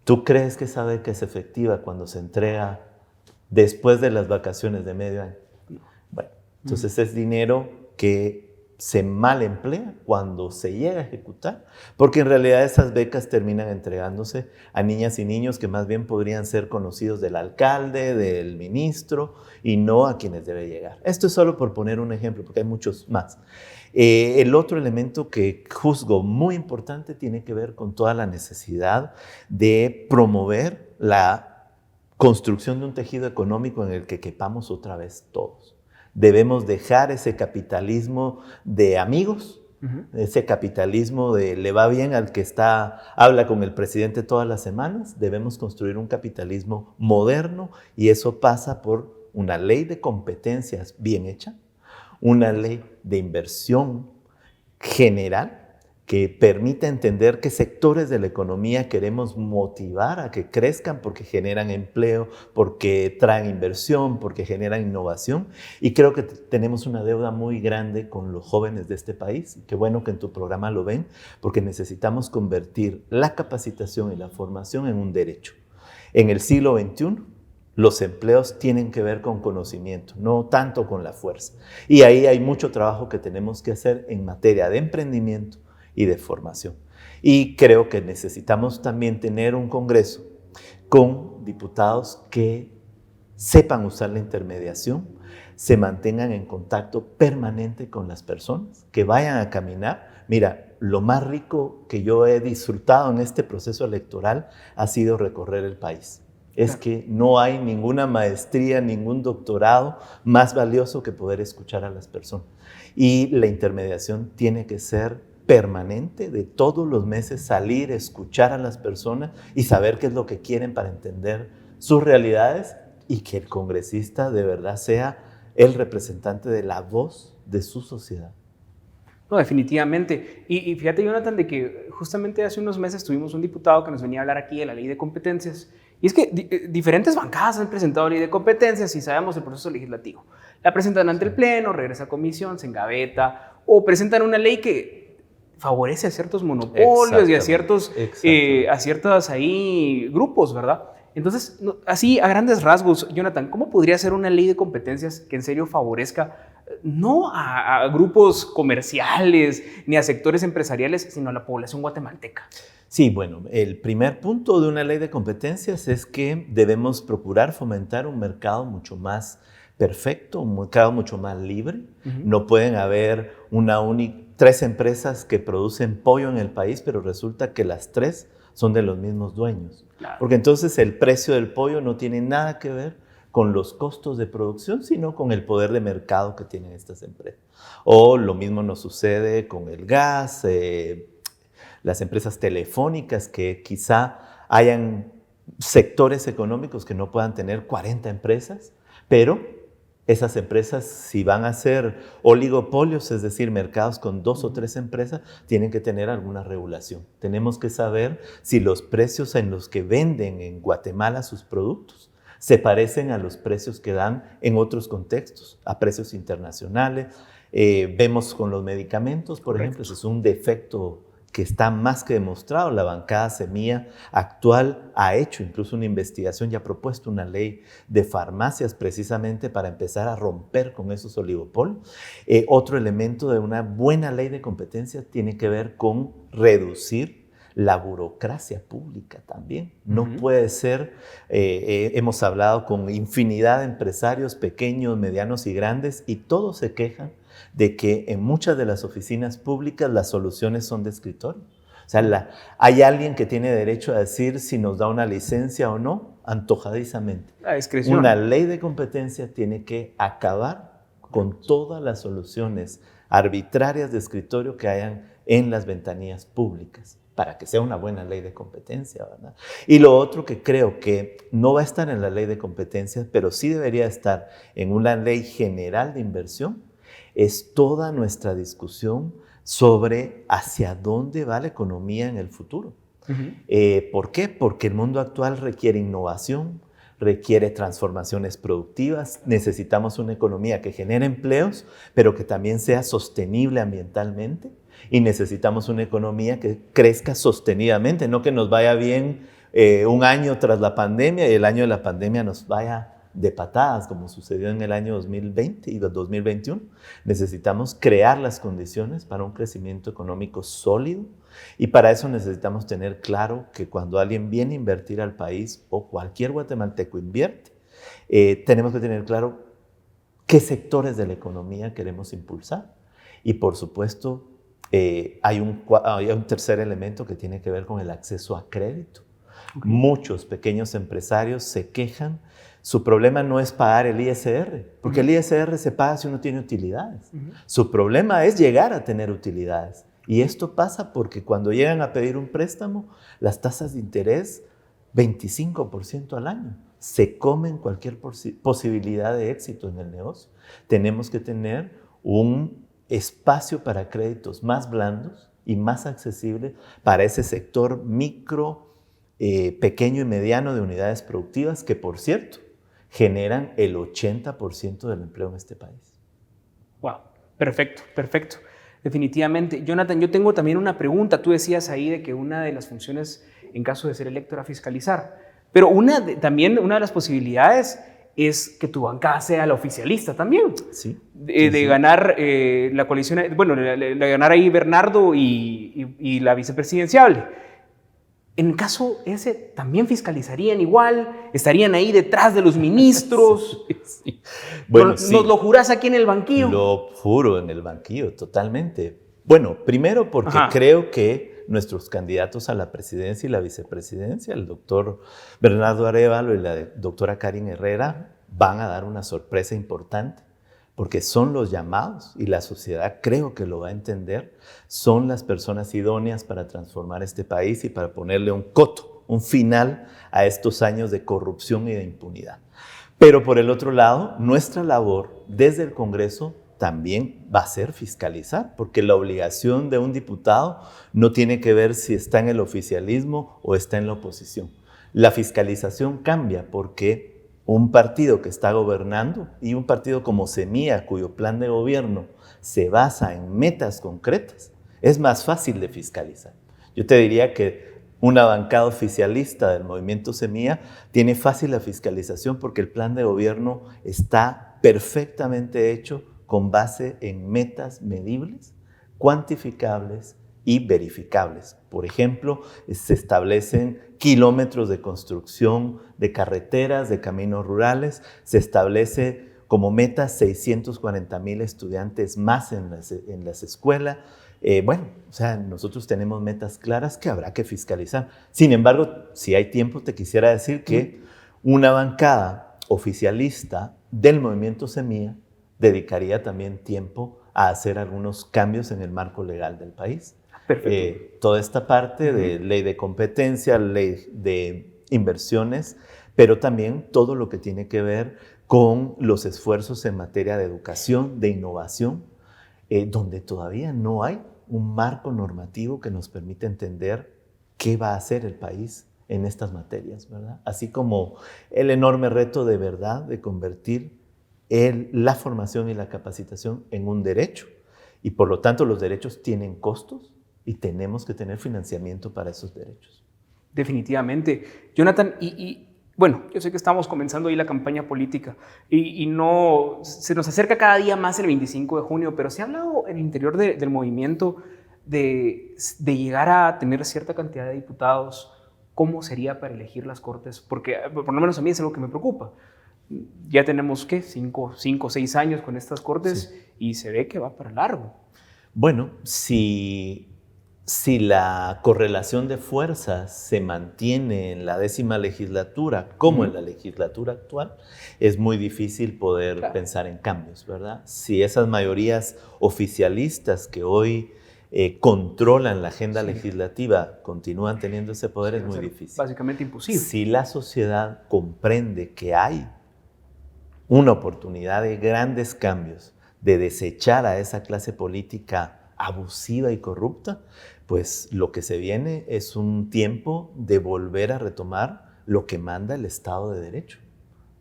¿Tú crees que esa beca es efectiva cuando se entrega después de las vacaciones de medio año? Bueno, entonces es dinero que se mal emplea cuando se llega a ejecutar, porque en realidad esas becas terminan entregándose a niñas y niños que más bien podrían ser conocidos del alcalde, del ministro, y no a quienes debe llegar. Esto es solo por poner un ejemplo, porque hay muchos más. El otro elemento que juzgo muy importante tiene que ver con toda la necesidad de promover la construcción de un tejido económico en el que quepamos otra vez todos. Debemos dejar ese capitalismo de amigos, ese capitalismo de le va bien al que habla con el presidente todas las semanas. Debemos construir un capitalismo moderno y eso pasa por una ley de competencias bien hecha, una ley de inversión general que permita entender qué sectores de la economía queremos motivar a que crezcan porque generan empleo, porque traen inversión, porque generan innovación. Y creo que tenemos una deuda muy grande con los jóvenes de este país. Qué bueno que en tu programa lo ven, porque necesitamos convertir la capacitación y la formación en un derecho. En el siglo XXI, Los empleos tienen que ver con conocimiento, no tanto con la fuerza. Y ahí hay mucho trabajo que tenemos que hacer en materia de emprendimiento y de formación. Y creo que necesitamos también tener un Congreso con diputados que sepan usar la intermediación, se mantengan en contacto permanente con las personas, que vayan a caminar. Mira, lo más rico que yo he disfrutado en este proceso electoral ha sido recorrer el país. Es que no hay ninguna maestría, ningún doctorado más valioso que poder escuchar a las personas. Y la intermediación tiene que ser permanente, de todos los meses salir, escuchar a las personas y saber qué es lo que quieren para entender sus realidades y que el congresista de verdad sea el representante de la voz de su sociedad. No, definitivamente. Y fíjate, Jonathan, de que justamente hace unos meses tuvimos un diputado que nos venía a hablar aquí de la ley de competencias. Y es que diferentes bancadas han presentado ley de competencias y sabemos el proceso legislativo. La presentan ante el Pleno, regresa a comisión, se engaveta, o presentan una ley que favorece a ciertos monopolios y a ciertos ahí grupos, ¿verdad? Entonces, así a grandes rasgos, Jonathan, ¿cómo podría ser una ley de competencias que en serio favorezca no a grupos comerciales ni a sectores empresariales, sino a la población guatemalteca? Sí, bueno, el primer punto de una ley de competencias es que debemos procurar fomentar un mercado mucho más perfecto, un mercado mucho más libre. No pueden haber 3 empresas que producen pollo en el país, pero resulta que las 3 son de los mismos dueños. Claro. Porque entonces el precio del pollo no tiene nada que ver con los costos de producción, sino con el poder de mercado que tienen estas empresas. O lo mismo nos sucede con el gas, las empresas telefónicas, que quizá hayan sectores económicos que no puedan tener 40 empresas, pero esas empresas, si van a ser oligopolios, es decir, mercados con 2 o 3 empresas, tienen que tener alguna regulación. Tenemos que saber si los precios en los que venden en Guatemala sus productos se parecen a los precios que dan en otros contextos, a precios internacionales. Vemos con los medicamentos, por ejemplo, ese es un defecto que está más que demostrado. La bancada Semilla actual ha hecho incluso una investigación y ha propuesto una ley de farmacias precisamente para empezar a romper con esos oligopolios. Otro elemento de una buena ley de competencia tiene que ver con reducir la burocracia pública también. No puede ser, hemos hablado con infinidad de empresarios pequeños, medianos y grandes, y todos se quejan de que en muchas de las oficinas públicas las soluciones son de escritorio. O sea, hay alguien que tiene derecho a decir si nos da una licencia o no, antojadizamente. La discreción. Una ley de competencia tiene que acabar con todas las soluciones arbitrarias de escritorio que hayan en las ventanillas públicas, para que sea una buena ley de competencia, ¿verdad? Y lo otro que creo que no va a estar en la ley de competencia, pero sí debería estar en una ley general de inversión, es toda nuestra discusión sobre hacia dónde va la economía en el futuro. ¿Por qué? Porque el mundo actual requiere innovación, requiere transformaciones productivas, necesitamos una economía que genere empleos, pero que también sea sostenible ambientalmente, y necesitamos una economía que crezca sostenidamente, no que nos vaya bien un año tras la pandemia y el año de la pandemia nos vaya de patadas, como sucedió en el año 2020 y 2021. Necesitamos crear las condiciones para un crecimiento económico sólido, y para eso necesitamos tener claro que cuando alguien viene a invertir al país, o cualquier guatemalteco invierte, tenemos que tener claro qué sectores de la economía queremos impulsar. Y por supuesto, hay un tercer elemento que tiene que ver con el acceso a crédito. Muchos pequeños empresarios se quejan. Su problema no es pagar el ISR, porque el ISR se paga si uno tiene utilidades. Su problema es llegar a tener utilidades. Y esto pasa porque cuando llegan a pedir un préstamo, las tasas de interés, 25% al año, se comen cualquier posibilidad de éxito en el negocio. Tenemos que tener un espacio para créditos más blandos y más accesibles para ese sector micro, pequeño y mediano de unidades productivas que, por cierto, generan el 80% del empleo en este país. Wow, perfecto, perfecto. Definitivamente. Jonathan, yo tengo también una pregunta. Tú decías ahí de que una de las funciones, en caso de ser electo, era fiscalizar. Pero también una de las posibilidades es que tu bancada sea la oficialista también. Sí. De ganar la coalición, bueno, de ganar ahí Bernardo y la vicepresidenciable. En el caso ese, ¿también fiscalizarían igual? ¿Estarían ahí detrás de los ministros? Sí. Bueno, ¿Nos lo jurás aquí en el banquillo? Lo juro en el banquillo, totalmente. Bueno, primero porque creo que nuestros candidatos a la presidencia y la vicepresidencia, el doctor Bernardo Arévalo y la doctora Karin Herrera, van a dar una sorpresa importante, porque son los llamados, y la sociedad creo que lo va a entender, son las personas idóneas para transformar este país y para ponerle un coto, un final a estos años de corrupción y de impunidad. Pero por el otro lado, nuestra labor desde el Congreso también va a ser fiscalizar, porque la obligación de un diputado no tiene que ver si está en el oficialismo o está en la oposición. La fiscalización cambia porque un partido que está gobernando y un partido como Semilla, cuyo plan de gobierno se basa en metas concretas, es más fácil de fiscalizar. Yo te diría que una bancada oficialista del movimiento Semilla tiene fácil la fiscalización porque el plan de gobierno está perfectamente hecho con base en metas medibles, cuantificables y verificables. Por ejemplo, se establecen kilómetros de construcción de carreteras, de caminos rurales, se establece como meta 640,000 estudiantes más en las escuelas. Bueno, o sea, nosotros tenemos metas claras que habrá que fiscalizar. Sin embargo, si hay tiempo, te quisiera decir que una bancada oficialista del movimiento Semilla dedicaría también tiempo a hacer algunos cambios en el marco legal del país. Toda esta parte de ley de competencia, ley de inversiones, pero también todo lo que tiene que ver con los esfuerzos en materia de educación, de innovación, donde todavía no hay un marco normativo que nos permita entender qué va a hacer el país en estas materias, ¿verdad? Así como el enorme reto de verdad de convertir la formación y la capacitación en un derecho. Y por lo tanto los derechos tienen costos y tenemos que tener financiamiento para esos derechos. Definitivamente. Jonathan, bueno, yo sé que estamos comenzando ahí la campaña política y no se nos acerca cada día más el 25 de junio, pero se ha hablado en el interior del movimiento de llegar a tener cierta cantidad de diputados. ¿Cómo sería para elegir las cortes? Porque por lo menos a mí es algo que me preocupa. Ya tenemos, ¿qué? 5 o 6 años con estas cortes y se ve que va para largo. Bueno, si la correlación de fuerzas se mantiene en la 10ª legislatura, como en la legislatura actual, es muy difícil poder pensar en cambios, ¿verdad? Si esas mayorías oficialistas que hoy controlan la agenda legislativa continúan teniendo ese poder, es muy difícil. Básicamente imposible. Si la sociedad comprende que hay una oportunidad de grandes cambios, de desechar a esa clase política abusiva y corrupta, pues lo que se viene es un tiempo de volver a retomar lo que manda el Estado de Derecho.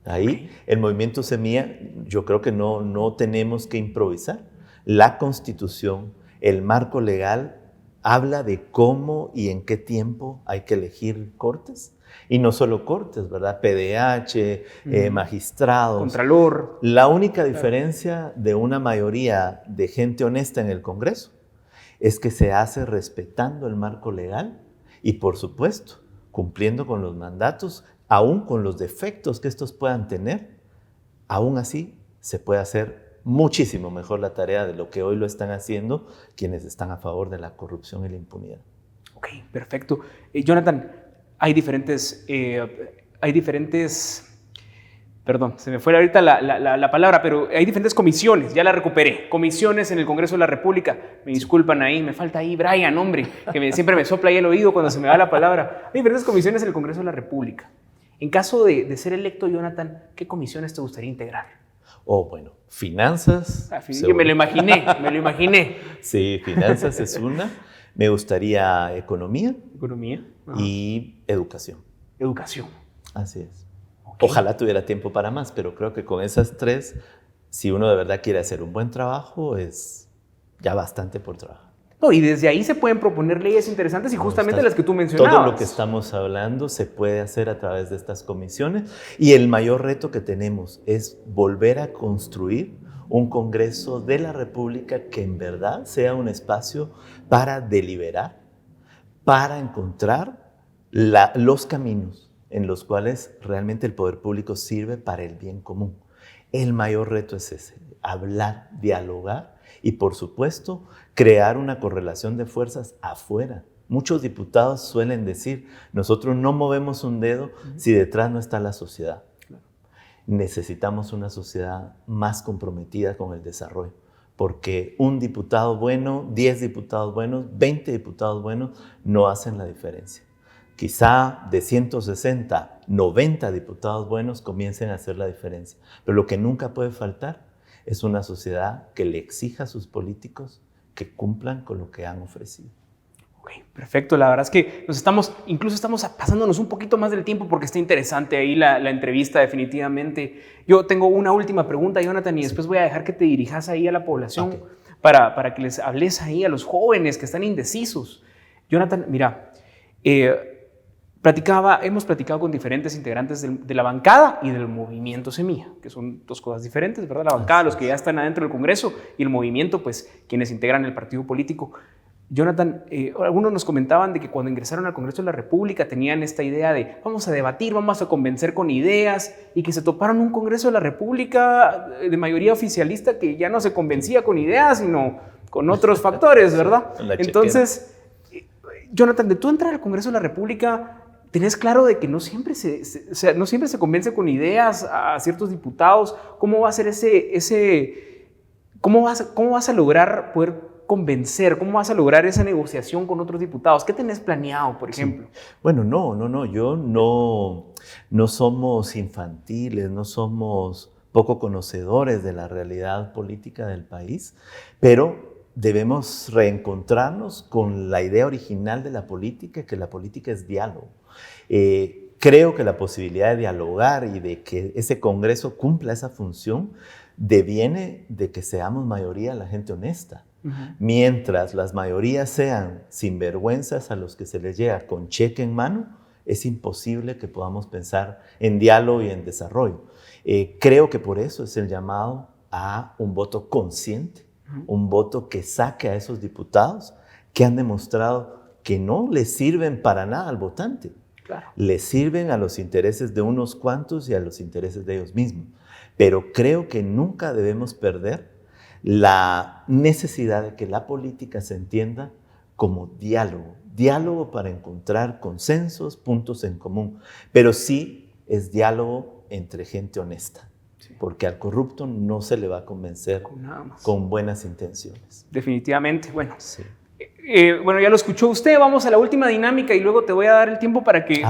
Ahí el movimiento Semilla, yo creo que no tenemos que improvisar. La Constitución, el marco legal, habla de cómo y en qué tiempo hay que elegir cortes. Y no solo cortes, ¿verdad? PDH, magistrados. Contralor. La única diferencia de una mayoría de gente honesta en el Congreso es que se hace respetando el marco legal y, por supuesto, cumpliendo con los mandatos, aún con los defectos que estos puedan tener. Aún así, se puede hacer muchísimo mejor la tarea de lo que hoy lo están haciendo quienes están a favor de la corrupción y la impunidad. Ok, perfecto. Jonathan, hay diferentes, perdón, se me fue ahorita la palabra, pero hay diferentes comisiones, ya la recuperé, comisiones en el Congreso de la República. Me disculpan ahí, me falta ahí Brian, hombre, que siempre me sopla ahí el oído cuando se me va la palabra. Hay diferentes comisiones en el Congreso de la República. En caso de ser electo, Jonathan, ¿qué comisiones te gustaría integrar? Bueno, finanzas. Yo me lo imaginé. Sí, finanzas es una. Me gustaría economía. Economía. Y educación. Educación. Así es. Okay. Ojalá tuviera tiempo para más, pero creo que con esas tres, si uno de verdad quiere hacer un buen trabajo, es ya bastante por trabajar. No, y desde ahí se pueden proponer leyes interesantes y justamente las que tú mencionabas. Todo lo que estamos hablando se puede hacer a través de estas comisiones y el mayor reto que tenemos es volver a construir un Congreso de la República que en verdad sea un espacio para deliberar, para encontrar los caminos en los cuales realmente el poder público sirve para el bien común. El mayor reto es ese, hablar, dialogar y, por supuesto, crear una correlación de fuerzas afuera. Muchos diputados suelen decir, nosotros no movemos un dedo si detrás no está la sociedad. Necesitamos una sociedad más comprometida con el desarrollo, porque un diputado bueno, 10 diputados buenos, 20 diputados buenos no hacen la diferencia. Quizá de 160, 90 diputados buenos comiencen a hacer la diferencia, pero lo que nunca puede faltar es una sociedad que le exija a sus políticos que cumplan con lo que han ofrecido. Ok, perfecto. La verdad es que incluso estamos pasándonos un poquito más del tiempo porque está interesante ahí la entrevista definitivamente. Yo tengo una última pregunta, Jonathan, y después voy a dejar que te dirijas ahí a la población para que les hables ahí a los jóvenes que están indecisos. Jonathan, mira, hemos platicado con diferentes integrantes de la bancada y del movimiento Semilla, que son dos cosas diferentes, ¿verdad? La bancada, los que ya están adentro del Congreso, y el movimiento, pues, quienes integran el partido político. Jonathan, algunos nos comentaban de que cuando ingresaron al Congreso de la República tenían esta idea de vamos a debatir, vamos a convencer con ideas, y que se toparon un Congreso de la República de mayoría oficialista que ya no se convencía con ideas, sino con otros factores, ¿verdad? Entonces, Jonathan, de tú entrar al Congreso de la República, ¿tenés claro de que no siempre se convence con ideas a ciertos diputados? ¿Cómo va a ser cómo vas a lograr poder convencer? ¿Cómo vas a lograr esa negociación con otros diputados? ¿Qué tenés planeado, por ejemplo? Sí. Bueno, no somos infantiles, no somos poco conocedores de la realidad política del país, pero debemos reencontrarnos con la idea original de la política, que la política es diálogo. Creo que la posibilidad de dialogar y de que ese Congreso cumpla esa función deviene de que seamos mayoría la gente honesta. Mientras las mayorías sean sinvergüenzas a los que se les llega con cheque en mano, es imposible que podamos pensar en diálogo y en desarrollo. Creo que por eso es el llamado a un voto consciente, un voto que saque a esos diputados que han demostrado que no les sirven para nada al votante. Claro. Les sirven a los intereses de unos cuantos y a los intereses de ellos mismos. Pero creo que nunca debemos perder la necesidad de que la política se entienda como diálogo para encontrar consensos, puntos en común, pero sí es diálogo entre gente honesta, porque al corrupto no se le va a convencer con buenas intenciones. Definitivamente, bueno. Sí. Bueno, ya lo escuchó usted, vamos a la última dinámica y luego te voy a dar el tiempo para que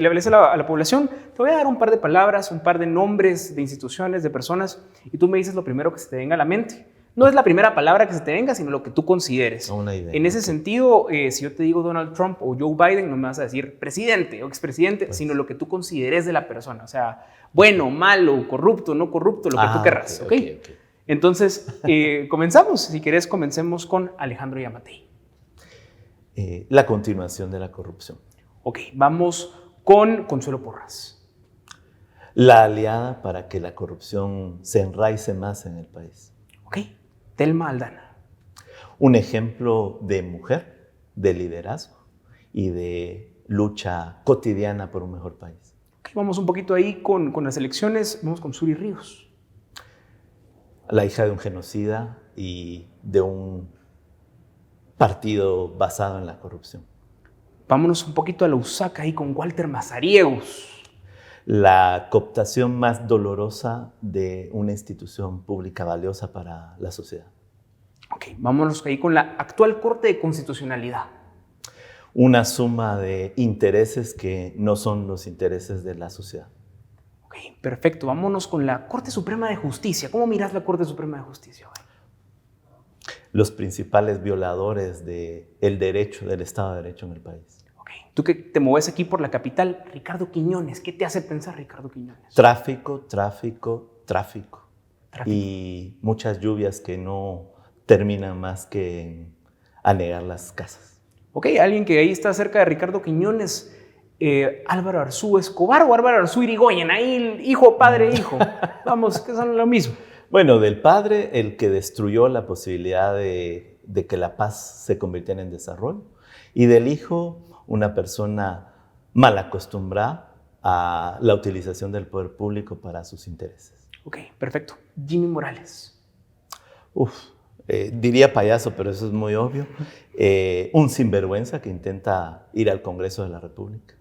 le hables a la población. Te voy a dar un par de palabras, un par de nombres de instituciones, de personas, y tú me dices lo primero que se te venga a la mente. No es la primera palabra que se te venga, sino lo que tú consideres. Una idea. En ese sentido, si yo te digo Donald Trump o Joe Biden, no me vas a decir presidente o expresidente, sino lo que tú consideres de la persona. O sea, bueno, malo, corrupto, no corrupto, lo que tú querrás. Okay. Entonces, comenzamos. Si querés, comencemos con Alejandro Yamatei. La continuación de la corrupción. Ok, vamos con Consuelo Porras. La aliada para que la corrupción se enraice más en el país. Ok, Thelma Aldana. Un ejemplo de mujer, de liderazgo y de lucha cotidiana por un mejor país. Okay, vamos un poquito ahí con las elecciones, vamos con Suri Ríos. La hija de un genocida y de un partido basado en la corrupción. Vámonos un poquito a la USAC ahí con Walter Mazariegos. La cooptación más dolorosa de una institución pública valiosa para la sociedad. Ok, vámonos ahí con la actual Corte de Constitucionalidad. Una suma de intereses que no son los intereses de la sociedad. Ok, perfecto. Vámonos con la Corte Suprema de Justicia. ¿Cómo miras la Corte Suprema de Justicia hoy? Los principales violadores del derecho, del Estado de Derecho en el país. Okay. Tú que te mueves aquí por la capital, Ricardo Quiñones, ¿qué te hace pensar Ricardo Quiñones? Tráfico. Y muchas lluvias que no terminan más que en a negar las casas. Ok, alguien que ahí está cerca de Ricardo Quiñones, Álvaro Arzú Escobar o Álvaro Arzú Irigoyen, ahí hijo, padre, hijo. Vamos, que son lo mismo. Bueno, del padre, el que destruyó la posibilidad de que la paz se convirtiera en desarrollo, y del hijo, una persona mal acostumbrada a la utilización del poder público para sus intereses. Ok, perfecto. Jimmy Morales. Diría payaso, pero eso es muy obvio. Un sinvergüenza que intenta ir al Congreso de la República.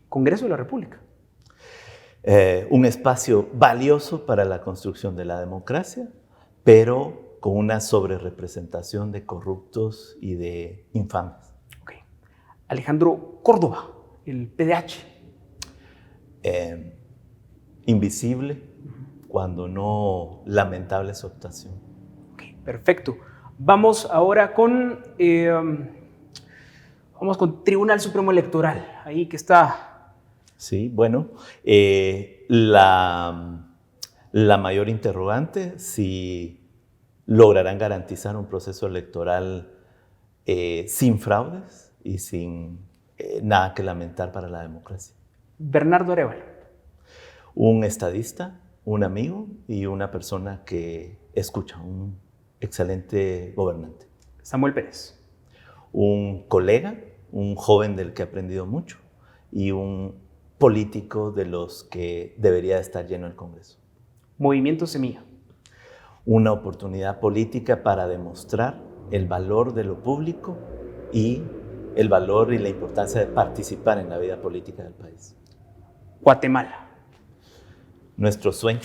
Congreso de la República. Un espacio valioso para la construcción de la democracia, pero con una sobrerepresentación de corruptos y de infames. Ok. Alejandro Córdoba, el PDH. Invisible, cuando no lamentable su actuación. Ok, perfecto. Vamos ahora con Tribunal Supremo Electoral, ahí que está. Sí, bueno, la mayor interrogante, si lograrán garantizar un proceso electoral sin fraudes y sin nada que lamentar para la democracia. Bernardo Arévalo. Un estadista, un amigo y una persona que escucha, un excelente gobernante. Samuel Pérez. Un colega, un joven del que he aprendido mucho y un político de los que debería estar lleno el Congreso. Movimiento Semilla. Una oportunidad política para demostrar el valor de lo público y el valor y la importancia de participar en la vida política del país. Guatemala. Nuestro sueño,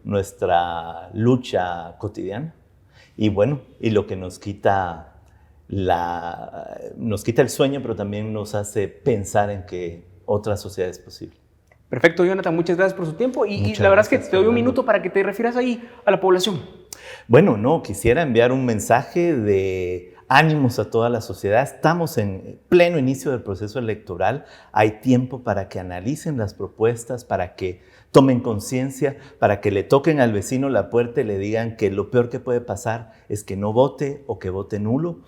nuestra lucha cotidiana y bueno, y lo que nos quita el sueño, pero también nos hace pensar en que otra sociedad es posible. Perfecto, Jonathan, muchas gracias por su tiempo y la verdad es que te doy un minuto para que te refieras ahí a la población. Bueno, quisiera enviar un mensaje de ánimos a toda la sociedad. Estamos en pleno inicio del proceso electoral. Hay tiempo para que analicen las propuestas, para que tomen conciencia, para que le toquen al vecino la puerta y le digan que lo peor que puede pasar es que no vote o que vote nulo.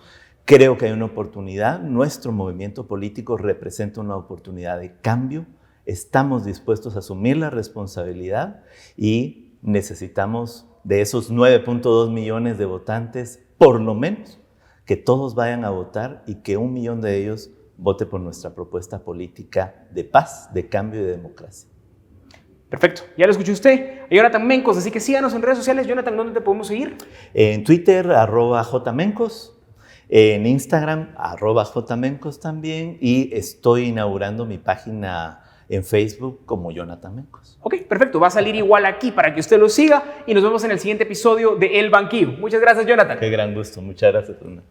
Creo que hay una oportunidad. Nuestro movimiento político representa una oportunidad de cambio. Estamos dispuestos a asumir la responsabilidad y necesitamos de esos 9.2 millones de votantes, por lo menos, que todos vayan a votar y que 1 millón de ellos vote por nuestra propuesta política de paz, de cambio y de democracia. Perfecto, ya lo escuchó usted, a Jonathan Mencos, así que síganos en redes sociales. Jonathan, ¿dónde te podemos seguir? En Twitter, @jmencos, en Instagram, @jmencos también, y estoy inaugurando mi página en Facebook como Jonathan Mencos. Ok, perfecto, va a salir igual aquí para que usted lo siga y nos vemos en el siguiente episodio de El Banquillo. Muchas gracias, Jonathan. Qué gran gusto, muchas gracias, Fernando.